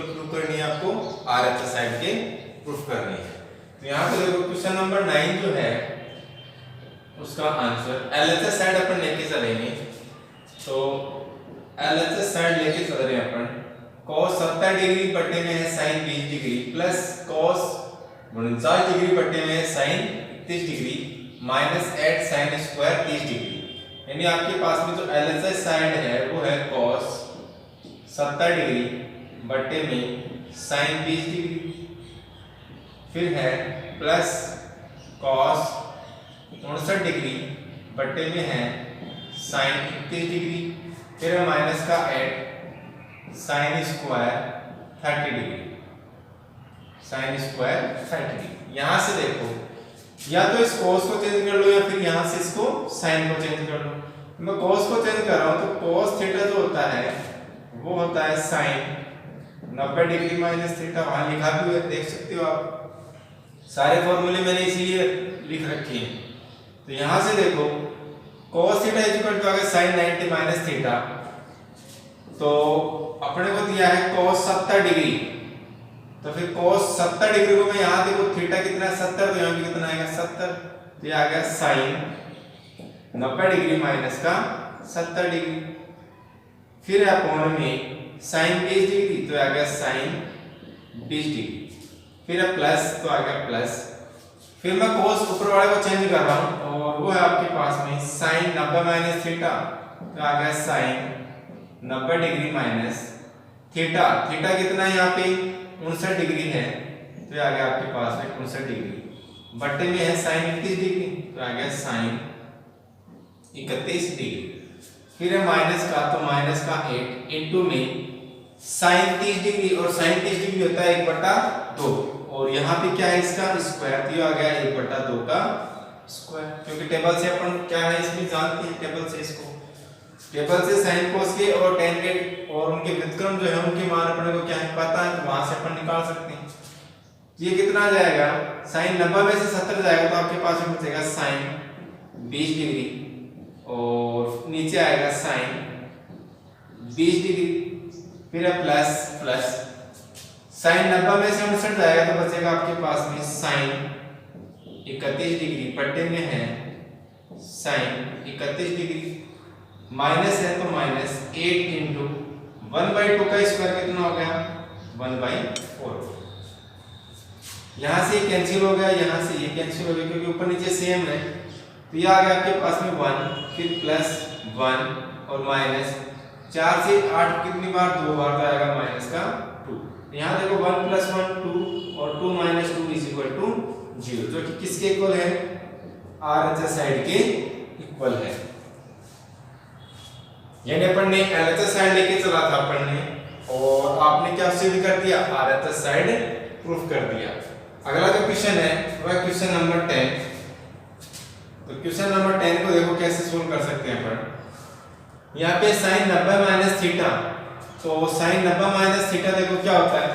Equal proof करनी है आपको, आरएचएस साइड के प्रूफ करनी है। तो यहाँ पे देखो क्वेश्चन नंबर 9 जो है उसका आंसर एलएचएस साइड अपन लेके चलेंगे। तो एलएचएस साइड लेके चल रहे हैं अपन, cos 70 डिग्री बटे में है sin 20 degree plus cos 49 degree बटे में है sin 31 degree minus 8 sin square 30 degree. यानी आपके पास में जो एलएचएस साइड है वो है cos 70 डिग्री बटे में sin 20 डिग्री, फिर है प्लस cos 59 डिग्री बटे में है sin 31 डिग्री, फिर है माइनस का 8 sin square 30 degree, sin square 30 degree. यहां से देखो या तो इस cos को चेंज कर लो या फिर यहां से इसको sin को चेंज कर लो। मैं cos को चेंज कर रहा हूं तो cos थीटा जो होता है वो होता है sin 90 डिग्री माइनस थीटा, वहां लिखा भी है देख सकते हो आप, सारे फॉर्मूले मैंने इसीलिए लिख रखे हैं। तो यहां से देखो cos थीटा इक्वल टू आ गया sin 90 माइनस थीटा, तो अपने को दिया है cos 70 डिग्री, तो फिर cos 70 डिग्री को मैं यहां देखो थीटा कितना है 70, तो यहां भी कितना आएगा 70, तो ये आ गया sin 90 डिग्री माइनस का 70 डिग्री, फिर अपॉन में sin 20 डिग्री तो आ गया sin 20 डिग्री, फिर प्लस तो आ गया प्लस, फिर मैं cos ऊपर वाले को चेंज कर रहा हूं और वो है आपके पास में sin 90 माइनस थीटा, तो आ गया sin 90 degree minus theta, theta कितना है यहाँ पे 59 डिग्री है, तो आ गया आपके पास में 59 डिग्री बटे में है sin 31 डिग्री, तो आ गया sin 31 डिग्री, फिर है माइनस का तो माइनस का 8 इंटू में sin 30 डिग्री, और sin 30 डिग्री होता है 1/2, और यहाँ पे क्या है इसका स्क्वायर, तो ये आ गया 1/2 का स्क्वायर, क्योंकि टेबल से अपन क्या है इसमें जानते हैं, टेबल से इसको टेबल से sin cos के और tan के और उनके व्युत्क्रम जो है उनके मान अपने को क्या है पता है, तो वहां से अपन निकाल सकते हैं। ये कितना आ जाएगा sin 90 में से 70 जाएगा तो आपके पास में बचेगा sin 20 डिग्री और नीचे आएगा sin 20 डिग्री, फिर है प्लस प्लस sin 90 में से 59 जाएगा तो बचेगा आपके पास में sin 31 डिग्री बटे में है sin 31 डिग्री, माइनस है तो माइनस 8 इंटू 1/2 का स्क्वायर कितना हो गया 1/4, यहां से ये कैंसिल हो गया, यहां से ये कैंसिल हो गया क्योंकि ऊपर नीचे सेम है, तो ये आ गया आपके पास में 1, फिर प्लस 1 और माइनस 4 से 8 कितनी बार 2 बार तो आएगा माइनस का 2, यहां देखो 1 + 1 2 और 2 - 2 = 0, जो कि किसके इक्वल है आरएचएस साइड के इक्वल है। यानी अपन ने एलएचएस साइड लेके चला था अपन ने, और आपने क्या सिद्ध कर दिया आरएचएस साइड प्रूफ कर दिया। अगला जो क्वेश्चन है वह क्वेश्चन नंबर 10। तो क्वेश्चन नंबर 10 को देखो कैसे सोल्व कर सकते हैं अपन। यहाँ पे sin 90 माइनस थीटा, तो sin 90 माइनस थीटा देखो क्या होता है,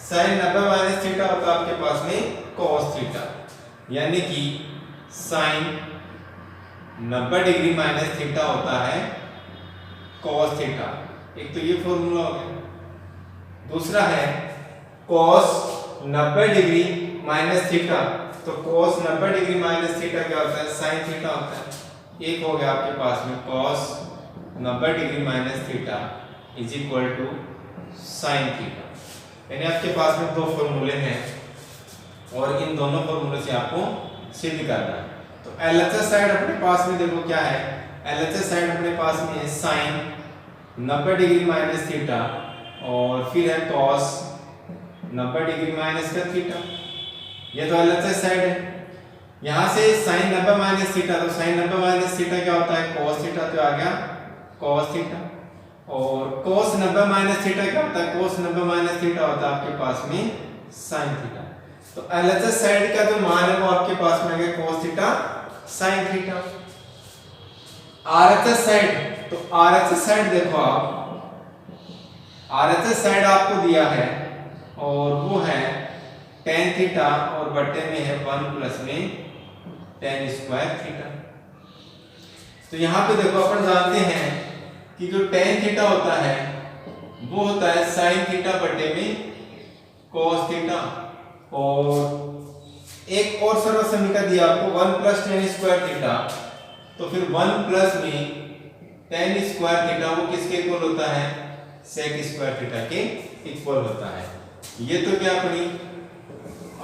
sin 90 माइनस थीटा होता है आपके पास में cos थीटा, यानी कि sin 90 डिग्री माइनस थीटा होता है cos थीटा। एक तो ये फॉर्मूला हो गया, दूसरा है cos 90 डिग्री माइनस थीटा, तो cos 90 डिग्री माइनस थीटा क्या होता है sin थीटा होता है। एक हो गया आपके पास में cos 90 degree minus theta = sin theta, यानी आपके पास में दो फॉर्मूले हैं और इन दोनों फॉर्मूले से आपको सिद्ध करना है। तो एलएचएस साइड अपने पास में देखो क्या है, एलएचएस साइड अपने पास में है sin 90 डिग्री माइनस थीटा और फिर है cos 90 डिग्री माइनस का थीटा, ये तो एलएचएस साइड है। यहां से sin 90 माइनस थीटा, तो sin 90 माइनस थीटा क्या होता है cos थीटा, तो आ गया cos थीटा, और cos 90 माइनस थीटा क्या होता है cos 90 माइनस थीटा होता है आपके पास में sin थीटा। तो एलएचएस साइड का जो मान है वो आपके पास में आ गया cos theta sin theta. RHS side, तो आरएचएस साइड देखो आप, आरएचएस साइड आपको दिया है और वो है tan थीटा और बटे में है 1 प्लस में tan स्क्वायर थीटा। तो यहां पे देखो अपन जानते हैं कि जो tan थीटा होता है वो होता है साइन थीटा बटे में कॉस थीटा। और एक और सरल समीकरण दिया आपको 1 प्लस टेन स्क्वायर थीटा, तो फिर 1 प्लस में टेन स्क्वायर थीटा वो किसके इक्वल होता है, सेक स्क्वायर थीटा के इक्वल होता है। ये तो क्या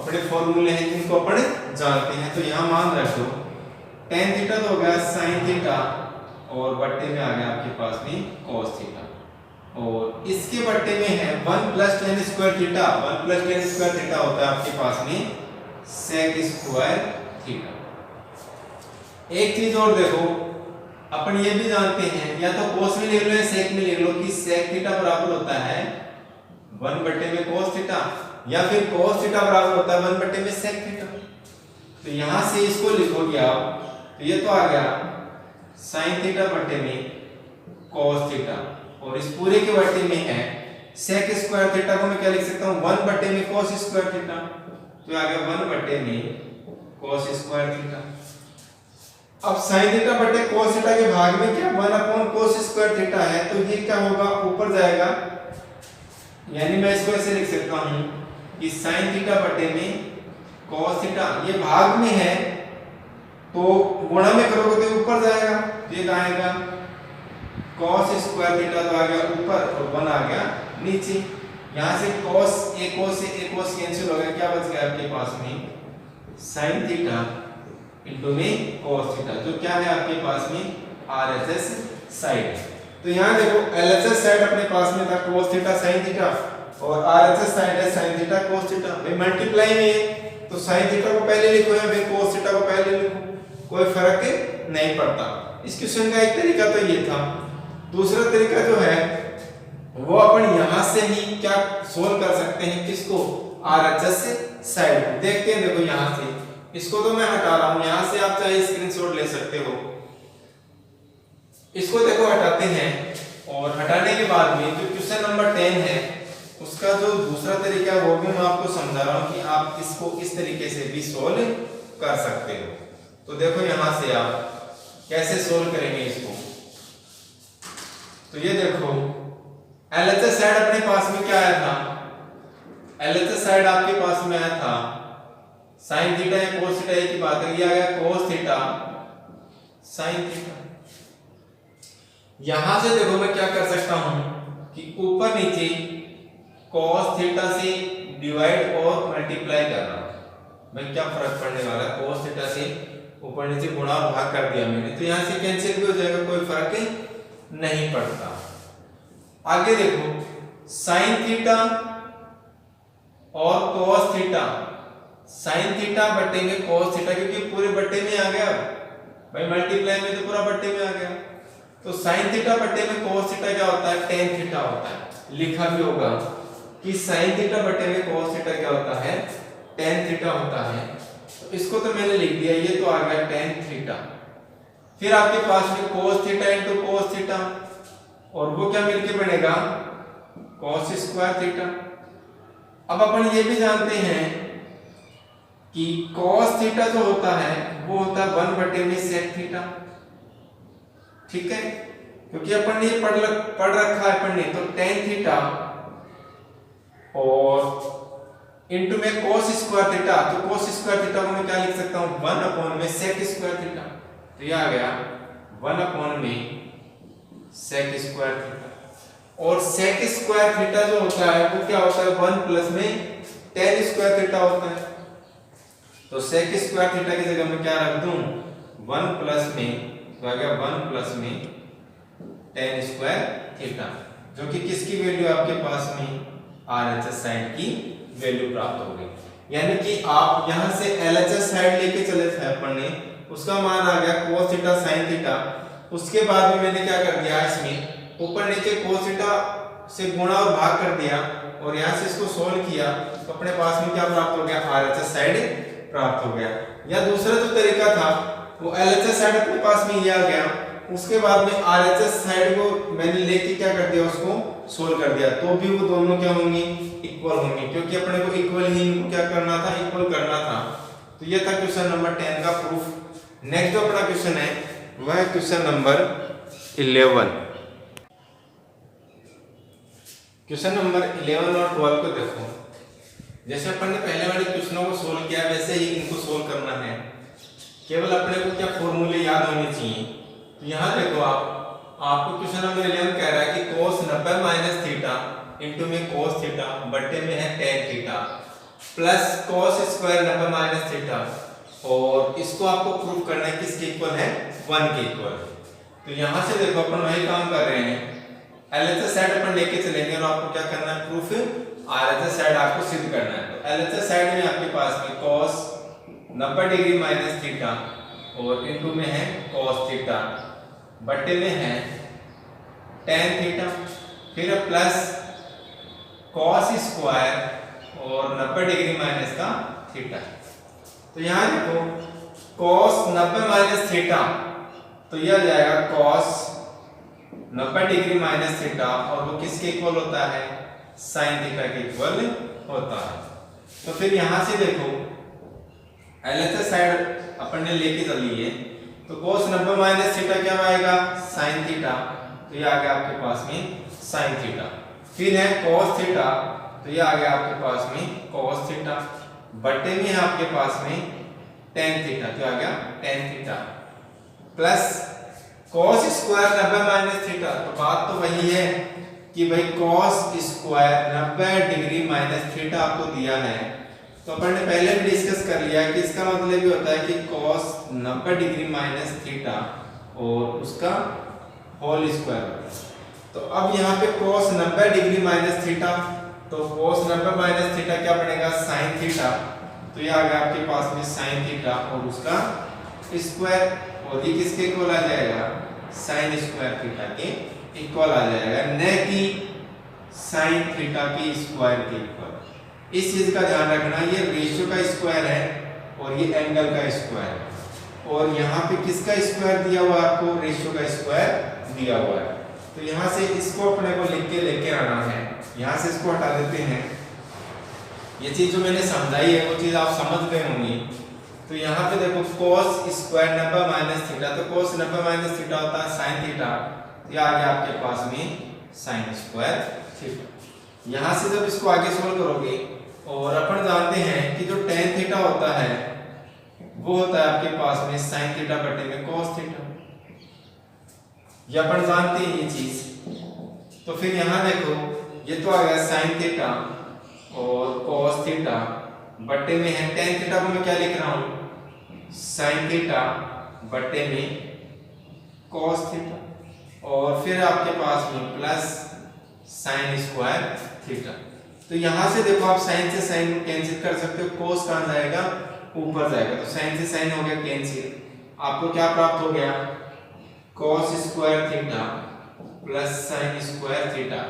अपने फॉर्मूले हैं जिनको अपन जानते हैं। तो यहाँ मान रखो टेन थीटा तो हो गया साइन थीटा और बट्टे में आ गया आपके पास में कॉस थीटा, और इसके बट्टे में है 1 plus ten square theta. 1 plus ten square theta होता है आपके पास में सेक स्क्वायर थीटा। एक चीज और देखो, अपन ये भी जानते हैं या तो कोस में लिख लो या सेक में लिख लो कि सेक थीटा बराबर होता है 1 बटे में कोस थीटा, या फिर कोस थीटा बराबर होता है 1 बटे में सेक थीटा। तो यहां से इसको लिखोगे आप, तो ये तो आ गया साइन थीटा बटे में कोस थीटा, और इस पूरे के बटे में है सेक स्क्वायर थीटा को मैं क्या लिख सकता हूं 1 बटे में कोस स्क्वायर थीटा। तो आ गया 1 बटे में कोस स्क्वायर थीटा। अब साइन थीटा बटे कोस थीटा के भाग में क्या 1 अपॉन कोस स्क्वायर थीटा है, तो ये क्या होगा ऊपर जाएगा, यानी मैं इसको ऐसे लिख सकता हूं कि साइन थीटा बटे में कोस थीटा, ये भाग में है तो गुणा में करोगे तो ऊपर जाएगा, ये आएगा cos स्क्वायर थीटा तो आ गया ऊपर और 1 आ गया नीचे। यहां से cos a cos कैंसिल हो गया, क्या बच गया आपके पास में sin थीटा इनटू में cos थीटा, जो क्या है आपके पास में RHS साइड। तो यहां देखो LHS साइड अपने पास में था cos थीटा sin थीटा, और RHS साइड है sin थीटा cos थीटा। भाई मल्टीप्लाई में है तो sin थीटा को पहले लिखो या फिर cos थीटा को पहले लिखो, कोई फर्क नहीं पड़ता। इस क्वेश्चन का एक तरीका तो ये था। दूसरा तरीका जो है वो अपन यहां से ही क्या सोल्व कर सकते हैं, किसको RHS साइड देखते हैं। देखो यहां से इसको तो मैं हटा रहा हूं, यहां से आप चाहे स्क्रीनशॉट ले सकते हो। इसको देखो हटाते हैं, और हटाने के बाद में जो क्वेश्चन नंबर 10 है उसका जो दूसरा तरीका है वो भी मैं आपको समझा रहा हूं कि आप इसको इस तरीके से भी सोल्व कर सकते हो। तो देखो यहां से आप कैसे सोल्व करेंगे इसको। तो ये देखो LHS साइड अपने पास में क्या आया था, LHS साइड आपके पास में आया था साइन थीटा या कोस थीटा की बात है, ये आ गया कोस थीटा साइन थीटा। यहां से देखो मैं क्या कर सकता हूं कि ऊपर नीचे कोस थीटा से डिवाइड और मल्टीप्लाई कर रहा हूं। मैं क्या फर्क पड़ने वाला है, कोस थीटा से ऊपर नीचे गुणा और भाग कर दिया मैंने, तो यहां से कैंसिल भी हो जाएगा, कोई फर्क नहीं पड़ता। आगे देखो साइन थीटा और कोस थीटा, साइन थीटा बटे में कोस थीटा, क्योंकि पूरे बट्टे में आ गया भाई, मल्टीप्लाई में तो पूरा बट्टे में आ गया। तो साइन थीटा बटे में कोस थीटा क्या होता है, टेन थीटा होता है। लिखा भी होगा कि साइन थीटा बटे में कोस थीटा क्या होता है, टेन थीटा होता है। तो इसको तो मैंने लिख दिया, ये तो आ गया टेन थीटा। फिर आपके पास में cos theta into cos theta, और वो क्या मिलके बनेगा कॉस स्क्वायर थीटा। अब अपन ये भी जानते हैं कि कॉस थीटा जो होता है वो होता है 1 बटे में सेक थीटा, ठीक है, क्योंकि अपन ने पढ़ रखा है अपन ने। तो टेन थीटा और इनटू में कॉस स्क्वायर थीटा, तो कॉस स्क्वायर थीटा को मैं क्या लिख सकता हूं 1 अपॉन में सेक स्क्वायर थीटा। तो ये आ गया 1 अपॉन में सेक स्क्वायर थीटा। और सेक स्क्वायर थीटा जो होता है वो क्या होता है 1 प्लस में टेन स्क्वायर थीटा होता है। तो सेक स्क्वायर थीटा की जगह मैं क्या रख दूं 1 प्लस में, तो आ गया 1 प्लस में टेन स्क्वायर थीटा, जो कि किसकी वैल्यू आपके पास में RHS साइड की वैल्यू प्राप्त हो गई। यानी कि आप यहां से LHS साइड लेके चले थे अपन ने, उसका मान आ गया cos थीटा sin थीटा। उसके बाद में मैंने क्या कर दिया, इसमें ऊपर नीचे cos थीटा से गुणा और भाग कर दिया, और यहां से इसको सोल्व किया तो अपने पास में क्या प्राप्त हो गया RHS साइड प्राप्त हो गया। या दूसरा जो तरीका था वो LHS साइड अपने पास में ये आ गया, उसके बाद में RHS साइड को मैंने लेके क्या कर दिया, उसको सोल्व कर दिया, तो भी वो दोनों क्या होंगे इक्वल होंगे, क्योंकि अपने को इक्वल ही इनको क्या करना था, इक्वल करना था। तो ये था क्वेश्चन नंबर 10 का प्रूफ। नेक्स्ट जो अपना क्वेश्चन है वह है क्वेश्चन नंबर 11। क्वेश्चन नंबर 11 और 12 को देखो। जैसे अपन ने पहले वाले क्वेश्चनों को सोल्व किया वैसे ही इनको सोल्व करना है। केवल अपने को क्या फॉर्मूले याद होने चाहिए। तो यहाँ देखो आपको क्वेश्चन नंबर 11 कह रहा है कि cos 90 माइनस थीटा इंटू में cos थीटा बट्टे में है tan theta plus cos square 90 minus theta, और इसको आपको प्रूव करना है किसके इक्वल है, 1 के इक्वल। तो यहाँ से देखो अपन वही काम कर रहे हैं, एलएचएस साइड अपन लेके चलेंगे और आपको क्या करना है, प्रूफ आरएचएस साइड आपको सिद्ध करना है। तो एलएचएस साइड में आपके पास में cos 90 डिग्री माइनस थीटा और इनटू में है cos थीटा बट्टे में है tan थीटा, फिर प्लस cos स्क्वायर और 90 डिग्री माइनस का थीटा। तो यहाँ देखो cos 90 माइनस थीटा, तो यह आ जाएगा cos 90 डिग्री माइनस थीटा और वो किसके इक्वल होता है, sin थीटा के इक्वल होता है। तो फिर यहाँ से देखो एलएचएस साइड अपन ने लेके चली है, तो cos 90 माइनस थीटा क्या आएगा, sin थीटा, तो ये आ गया आपके पास में sin थीटा। फिर है cos थीटा, तो ये आ गया आपके पास में cos थीटा बट्टे में है आपके पास में tan थीटा, तो आ गया tan theta plus cos square 90 minus theta. तो बात तो वही है कि भाई cos square 90 degree minus theta आपको दिया है, तो अपन ने पहले भी डिस्कस कर लिया कि इसका मतलब ये होता है कि cos 90 डिग्री माइनस थीटा और उसका होल स्क्वायर। तो अब यहाँ पे cos 90 डिग्री माइनस थीटा, तो cos 90 माइनस थीटा क्या बनेगा, sin थीटा, तो ये आ गया आपके पास में sin थीटा और उसका स्क्वायर, और ये किसके इक्वल आ जाएगा, sin स्क्वायर थीटा के इक्वल आ जाएगा, न कि sin थीटा के स्क्वायर के इक्वल। इस चीज का ध्यान रखना, ये रेशियो का स्क्वायर है और ये एंगल का स्क्वायर, और यहाँ पे किसका स्क्वायर दिया हुआ है आपको, रेशियो का स्क्वायर दिया हुआ है। तो यहाँ से इसको अपने को लिख के लेके आना है, यहाँ से इसको हटा देते हैं। ये चीज जो मैंने समझाई है वो चीज आप समझ गए होंगी। तो यहाँ पे देखो cos स्क्वायर 90 माइनस थीटा, तो cos 90 माइनस थीटा होता है sin थीटा, ये आ गया आपके पास में sin स्क्वायर थीटा। यहाँ से जब इसको आगे सोल्व करोगे, और अपन जानते हैं कि जो tan थीटा होता है वो होता है आपके पास में sin थीटा बटे में cos थीटा, ये अपन जानते हैं ये चीज। तो फिर यहाँ देखो ये तो आ गया sin थीटा और cos थीटा बटे में है tan थीटा को मैं क्या लिख रहा हूँ, sin थीटा बटे में cos थीटा, और फिर आपके पास में प्लस sin स्क्वायर थीटा। तो यहाँ से देखो आप sin से sin कैंसिल कर सकते हो, cos कहाँ जाएगा, ऊपर जाएगा, तो sin से sin हो गया कैंसिल, आपको क्या प्राप्त हो गया, cos square theta plus sin square theta,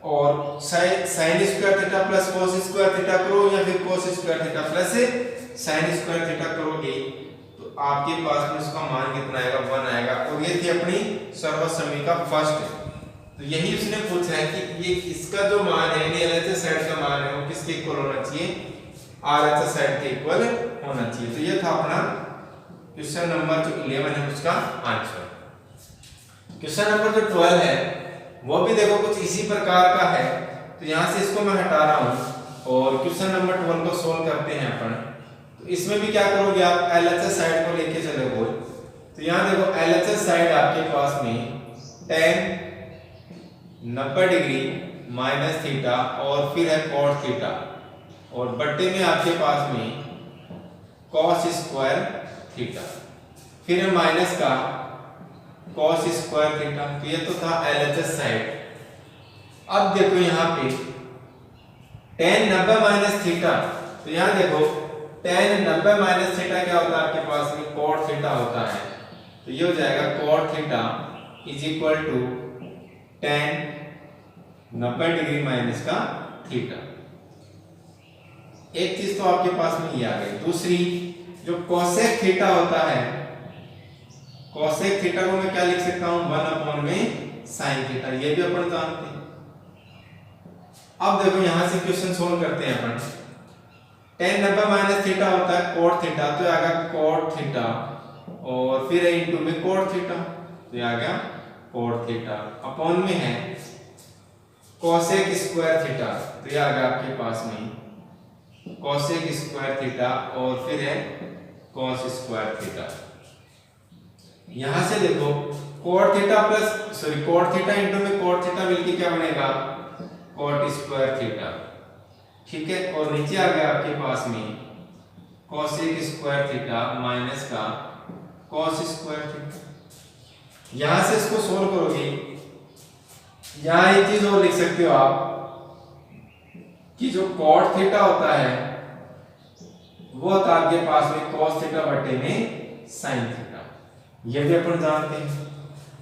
और sin square theta plus cos square theta करो या फिर cos square theta plus sin square theta करोगे तो आपके पास में उसका मान कितना आएगा, 1 आएगा। और ये थी अपनी सर्वसम्मी का फर्स्ट। तो यही उसने पूछा है कि ये इसका जो मान है, यानी एलएचएस साइड का मान है वो किसके इक्वल होना चाहिए, आरएचएस साइड के इक्वल होना चाहिए। तो ये था अपना क्वेश्चन नंबर जो 11 है उसका आंसर। क्वेश्चन नंबर जो 12 है वो भी देखो कुछ इसी प्रकार का है। तो यहाँ से इसको मैं हटा रहा हूँ और क्वेश्चन नंबर 12 को सोल्व करते हैं अपन। तो इसमें भी क्या करोगे आप, एलएचएस साइड को लेके चलोगे। तो यहाँ देखो एलएचएस साइड आपके पास में tan 90 डिग्री माइनस थीटा और फिर है cot थीटा, और बट्टे में आपके पास में cos स्क्वायर थीटा, फिर है माइनस का cos स्क्वायर थीटा। तो ये तो था एलएचएस साइड। अब देखो यहाँ पे tan 90 माइनस थीटा, तो यहाँ देखो tan 90 माइनस थीटा क्या होता है आपके पास में, cot थीटा होता है। तो ये हो जाएगा cot theta is equal to tan 90 degree minus का थीटा। एक चीज तो आपके पास में ये आ गई। दूसरी जो cosec थीटा होता है, cosec थीटा को मैं क्या लिख सकता हूं, 1 में sin थीटा, ये भी अपन जानते हैं। अब देखो यहां से क्वेश्चन सोल्व करते हैं अपन। tan 90 माइनस थीटा होता है cot थीटा, तो आ गया cot थीटा और फिर इनटू में cot थीटा, तो आ गया cot थीटा अपॉन में है कोसेक स्क्वायर थीटा, तो ये आ गया आपके पास में कोसेक स्क्वायर थीटा और फिर है कॉस स्क्वायर थीटा। यहां से देखो cot theta plus cot theta into में कोट थीटा मिलके क्या बनेगा कोट स्क्वायर थीटा, ठीक है। और नीचे आ गया आपके पास में कोसेक स्क्वायर थीटा माइनस का कॉस स्क्वायर थीटा। यहां से इसको सोल्व करोगे, यहां एक चीज और लिख सकते हो आप कि जो कॉट थीटा होता है वो होता है आपके पास में कॉस थीटा बटे में साइन थीटा, ये भी अपन जानते हैं।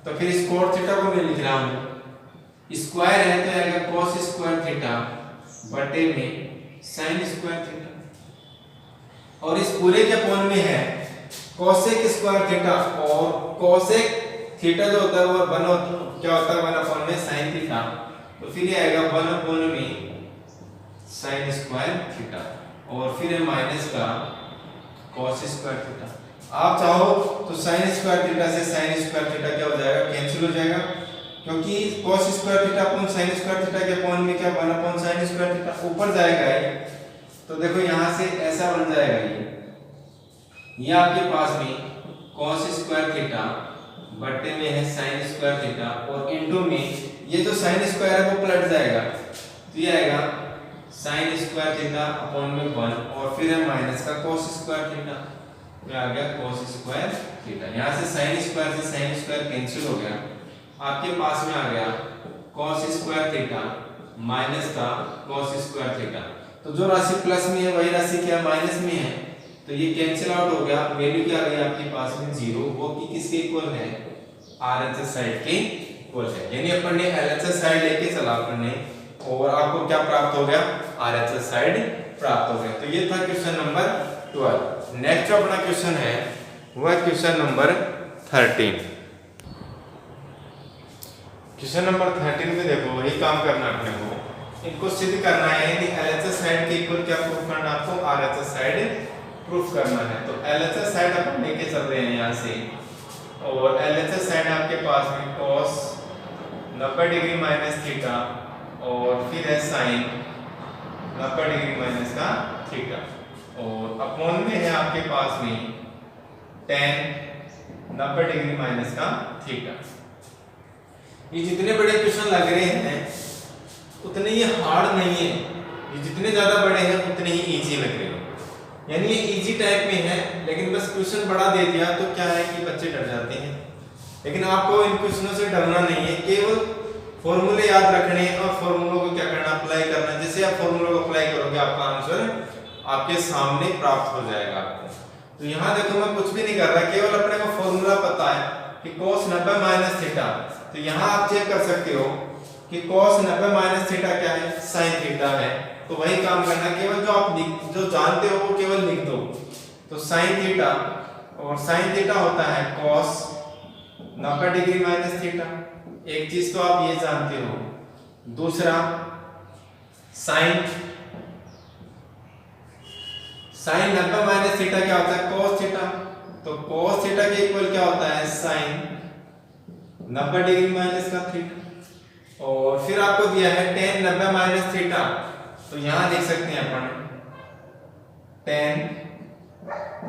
तो फिर इस कॉट थीटा को मैं लिख रहा हूं स्क्वायर है तो आएगा कॉस स्क्वायर थीटा बटे में साइन स्क्वायर थीटा, और इस पूरे के अपॉन में है कोसेक स्क्वायर थीटा, और कोसेक थीटा जो होता है वो क्या होता है 1 अपॉन में साइन थीटा, तो फिर ये आएगा 1 अपॉन में साइन स्क्वायर थीटा और फिर है माइनस का कॉस स्क्वायर थीटा। आप चाहो तो साइन स्क्वायर थीटा से साइन स्क्वायर थीटा क्या हो जाएगा कैंसिल हो जाएगा, क्योंकि cos square theta upon sine square theta के अपॉन में क्या 1 अपॉन साइन स्क्वायर थीटा ऊपर जाएगा ये, तो देखो यहां से ऐसा बन जाएगा ये आपके पास में कॉस स्क्वायर थीटा बटे में है साइन स्क्वायर थीटा और इनटू में ये जो साइन स्क्वायर है वो पलट जाएगा, तो ये आएगा साइन स्क्वायर थीटा अपॉन में 1 और फिर है माइनस का कॉस स्क्वायर थीटा, ये आ गया कॉस स्क्वायर थीटा। यहां से साइन स्क्वायर कैंसिल हो गया, आपके पास में आ गया कॉस स्क्वायर थीटा माइनस का कॉस स्क्वायर थीटा। तो जो राशि प्लस में है वही राशि क्या माइनस में है, तो ये कैंसिल आउट हो गया, वैल्यू क्या आ गई आपके पास में 0, वो कि किसके इक्वल है आरएचएस साइड के इक्वल है, यानी अपन ने एलएचएस साइड लेके चला अपन ने और आपको क्या प्राप्त हो गया आरएचएस साइड प्राप्त हो गया। तो ये था क्वेश्चन नंबर 12। नेक्स्ट जो अपना क्वेश्चन है वो है क्वेश्चन नंबर 13। क्वेश्चन नंबर 13 में देखो वही काम करना अपने को, इनको सिद्ध करना है यानी एलएचएस साइड के इक्वल क्या प्रूफ करना है आपको आरएचएस साइड प्रूफ करना है। तो एलएचएस साइड अपन लेके चल रहे हैं यहाँ से, और एलएचएस साइड आपके पास में cos 90 डिग्री माइनस थीटा और फिर है साइन 90 डिग्री माइनस का थीटा, और अपॉन में है आपके पास में tan 90 डिग्री माइनस का थीटा। ये जितने बड़े क्वेश्चन लग रहे हैं उतने ये हार्ड नहीं है, ये जितने ज्यादा बड़े हैं उतने ही इजी लग रहे हैं, यानी ये इजी टाइप में है, लेकिन बस क्वेश्चन बड़ा दे दिया तो क्या है कि बच्चे डर जाते हैं। लेकिन आपको इन क्वेश्चनों से डरना नहीं है, केवल फॉर्मूले याद रखने और फॉर्मूलों को क्या करना अप्लाई करना। जैसे आप फॉर्मूलों को अप्लाई करोगे आपका आंसर आपके सामने प्राप्त हो जाएगा आपको। तो यहाँ देखो मैं कुछ भी नहीं कर रहा, केवल अपने को फॉर्मूला पता है कि cos 90 माइनस थीटा, तो यहाँ आप चेक कर सकते हो कि cos 90 माइनस थीटा क्या है साइन थीटा है, तो वही काम करना, केवल जो आप जो जानते हो वो केवल लिख दो। तो साइन थीटा, और साइन थीटा होता है cos 90 डिग्री माइनस थीटा, एक चीज तो आप ये जानते हो। दूसरा साइन 90 माइनस थीटा क्या होता है cos थीटा, तो cos थीटा के इक्वल क्या होता है साइन 90 डिग्री माइनस का थीटा। और फिर आपको दिया है tan 90 माइनस थीटा, तो यहां देख सकते हैं अपन tan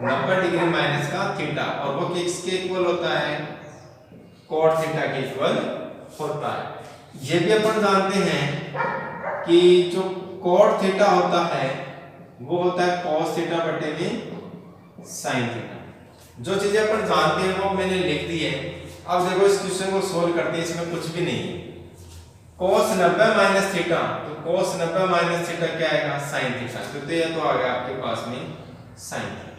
90 डिग्री माइनस का थीटा, और वो किसके इक्वल होता है cot थीटा के इक्वल होता है। ये भी अपन जानते हैं कि जो cot थीटा होता है वो होता है cos थीटा बटे में sin थीटा। जो चीजें अपन जानते हैं वो मैंने लिख दी है। अब देखो इस क्वेश्चन को सोल्व करते हैं, इसमें कुछ भी नहीं है। cos 90 माइनस थीटा, तो cos 90 माइनस थीटा क्या आएगा sin थीटा, तो ये तो आ गया आपके पास में sin थीटा।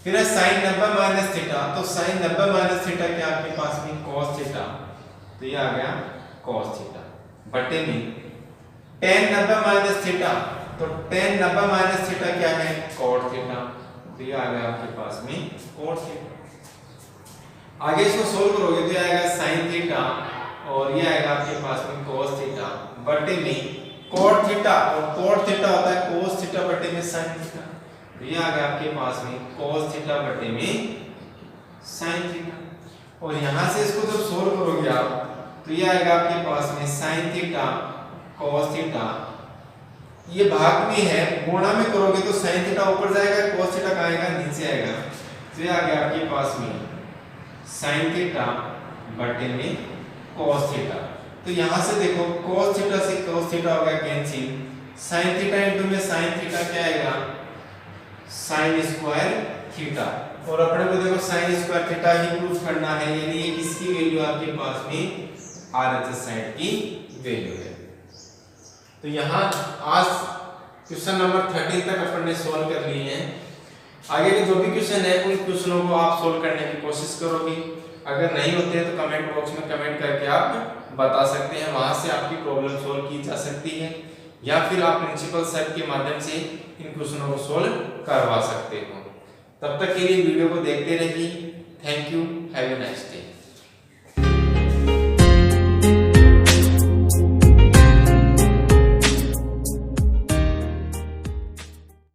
फिर है sin 90 माइनस थीटा, तो sin 90 माइनस थीटा क्या आपके पास में cos थीटा, तो ये आ गया cos थीटा बटे में tan 90 माइनस थीटा, तो tan 90 माइनस थीटा क्या है cot थीटा, तो ये आ गया आपके पास में cot थीटा। आगे इसको सोल्व करोगे तो ये आएगा sin थीटा और ये आएगा आपके पास में cos थीटा बटे में cot थीटा, और cot थीटा होता है cos थीटा बटे में sin थीटा, तो ये आ गया आपके पास में cos थीटा बटे में sin थीटा। और यहां से इसको जब सोल्व करोगे आप तो ये आएगा आपके पास में sin थीटा cos थीटा, ये भाग में है, गुणा में करोगे तो sin थीटा ऊपर जाएगा, cos थीटा कहाँ आएगा, नीचे आएगा। तो ये आ गया आपके पास में sin थीटा बटे में cos थीटा। तो यहाँ से देखो cos थीटा से cos थीटा हो गया कैंसिल, sin थीटा इनटू में sin थीटा क्या आएगा, sin स्क्वायर थीटा। और अपने को देखो sin स्क्वायर थीटा ही प्रूफ करना है, यानी ये किसकी वैल्यू आपके पास में RHS साइड की वैल्यू है। तो यहाँ आज क्वेश्चन नंबर 13 तक अपन ने सॉल्व कर लिए हैं। आगे के जो भी क्वेश्चन है उन क्वेश्चनों को आप सॉल्व करने की कोशिश करोगे, अगर नहीं होते हैं तो कमेंट बॉक्स में कमेंट करके आप बता सकते हैं, वहां से आपकी प्रॉब्लम सॉल्व की जा सकती है, या फिर आप प्रिंसिपल सर के माध्यम से इन क्वेश्चनों को सॉल्व करवा सकते हो। तब तक के लिए वीडियो को देखते रहिए। Thank you, have a nice day.